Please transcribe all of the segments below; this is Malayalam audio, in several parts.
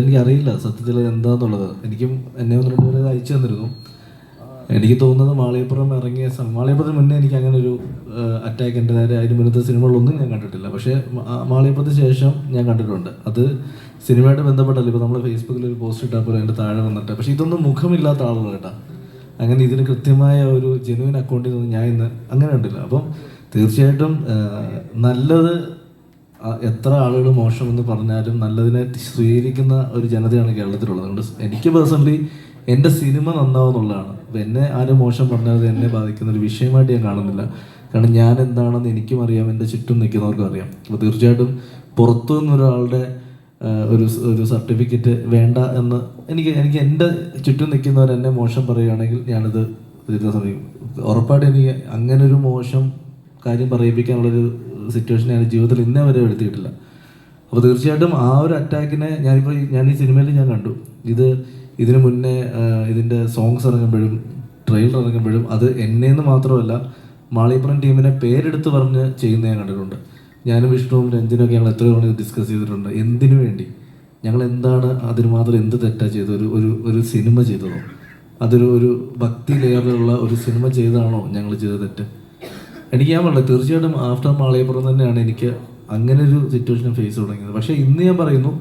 എനിക്കറിയില്ല സത്യത്തിൽ എന്താന്നുള്ളത്. എനിക്കും എന്നെ ഒന്ന് രണ്ട് പേരെ അയച്ചു തന്നിരുന്നു. എനിക്ക് തോന്നുന്നത് മാളികപ്പുറം ഇറങ്ങിയ മാളികപ്പുറത്തിന് മുന്നേ എനിക്ക് അങ്ങനെ ഒരു അറ്റാക്ക് എൻ്റെ നേരെ അതിന് മുന്നത്തെ സിനിമകളൊന്നും ഞാൻ കണ്ടിട്ടില്ല. പക്ഷേ മാളികപ്പുറത്തിന് ശേഷം ഞാൻ കണ്ടിട്ടുണ്ട്. അത് സിനിമയായിട്ട് ബന്ധപ്പെട്ടല്ല. ഇപ്പോൾ നമ്മൾ ഫേസ്ബുക്കിൽ ഒരു പോസ്റ്റ് ഇട്ടാൽ പോലും അതിൻ്റെ താഴെ വന്നിട്ട്, പക്ഷേ ഇതൊന്നും മുഖമില്ലാത്ത ആളുകൾ കേട്ടാ. അങ്ങനെ ഇതിന് കൃത്യമായ ഒരു ജെനുവിൻ അക്കൗണ്ടിൽ നിന്ന് ഞാൻ ഇന്ന് അങ്ങനെ കണ്ടില്ല. അപ്പം തീർച്ചയായിട്ടും നല്ലത് എത്ര ആളുകൾ മോശമെന്ന് പറഞ്ഞാലും നല്ലതിനെ സ്വീകരിക്കുന്ന ഒരു ജനതയാണ് കേരളത്തിലുള്ളത്. അതുകൊണ്ട് എനിക്ക് പേഴ്സണലി എൻ്റെ സിനിമ നന്നാവുന്നുള്ളതാണ്. അപ്പം എന്നെ ആരും മോശം പറഞ്ഞാൽ എന്നെ ബാധിക്കുന്ന ഒരു വിഷയമായിട്ട് ഞാൻ കാണുന്നില്ല. കാരണം ഞാൻ എന്താണെന്ന് എനിക്കും അറിയാം, എൻ്റെ ചുറ്റും നിൽക്കുന്നവർക്കും അറിയാം. അപ്പോൾ തീർച്ചയായിട്ടും പുറത്തു നിന്നൊരാളുടെ ഒരു സർട്ടിഫിക്കറ്റ് വേണ്ട എന്ന് എനിക്ക് എൻ്റെ ചുറ്റും നിൽക്കുന്നവർ എന്നെ മോശം പറയുകയാണെങ്കിൽ ഞാനത് തീർച്ച സമയം ഉറപ്പായിട്ട് എനിക്ക് അങ്ങനെ ഒരു മോശം കാര്യം പറയിപ്പിക്കാനുള്ളൊരു സിറ്റുവേഷൻ ഞാൻ ജീവിതത്തിൽ ഇന്നേ വരെ എടുത്തിട്ടില്ല. അപ്പോൾ തീർച്ചയായിട്ടും ആ ഒരു അറ്റാക്കിനെ ഞാൻ ഈ സിനിമയിൽ ഞാൻ കണ്ടു. ഇതിന് മുന്നേ ഇതിൻ്റെ സോങ്സ് ഇറങ്ങുമ്പോഴും ട്രെയിലർ ഇറങ്ങുമ്പോഴും അത് എന്നേന്ന് മാത്രമല്ല മാളികപ്പുറം ടീമിനെ പേരെടുത്ത് പറഞ്ഞ് ചെയ്യുന്ന ഞാൻ കണ്ടിട്ടുണ്ട്. ഞാനും വിഷ്ണുവും രഞ്ജനും ഒക്കെ ഞങ്ങൾ എത്ര തവണ discuss ചെയ്തിട്ടുണ്ട്. എന്തിനു വേണ്ടി ഞങ്ങൾ എന്താണ് അതിന് മാത്രം എന്ത് തെറ്റാ ചെയ്തത്? ഒരു സിനിമ ചെയ്തതോ? ഒരു ഭക്തി ലെയറിലുള്ള ഒരു സിനിമ ചെയ്തതാണോ ഞങ്ങൾ ചെയ്ത തെറ്റ്? എനിക്ക് ഞാൻ പറഞ്ഞത് തീർച്ചയായിട്ടും ആഫ്റ്റർ മാളികപ്പുറം തന്നെയാണ് എനിക്ക് അങ്ങനെ ഒരു സിറ്റുവേഷൻ ഫേസ് തുടങ്ങിയത്. പക്ഷേ ഇന്ന് ഞാൻ പറയുന്നു,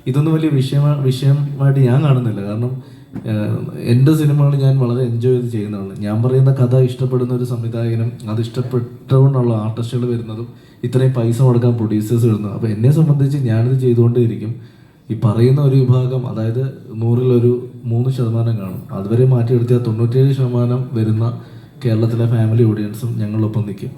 ഇതൊന്നും വലിയ വിഷയമായിട്ട് ഞാൻ കാണുന്നില്ല. കാരണം എൻ്റെ സിനിമകൾ ഞാൻ വളരെ എൻജോയ് ചെയ്ത് ചെയ്യുന്നതാണ്. ഞാൻ പറയുന്ന കഥ ഇഷ്ടപ്പെടുന്ന ഒരു സംവിധായകനും അത് ഇഷ്ടപ്പെട്ടുകൊണ്ടുള്ള ആർട്ടിസ്റ്റുകൾ വരുന്നതും ഇത്രയും പൈസ കൊടുക്കാൻ പ്രൊഡ്യൂസേഴ്സ് വരുന്നത്. അപ്പോൾ എന്നെ സംബന്ധിച്ച് ഞാനിത് ചെയ്തുകൊണ്ടേയിരിക്കും. ഈ പറയുന്ന ഒരു വിഭാഗം, അതായത് 100-ൽ 3% കാണും. അതുവരെ മാറ്റിയെടുത്തിയാൽ 97% വരുന്ന കേരളത്തിലെ ഫാമിലി ഓഡിയൻസും ഞങ്ങളൊപ്പം നിൽക്കും.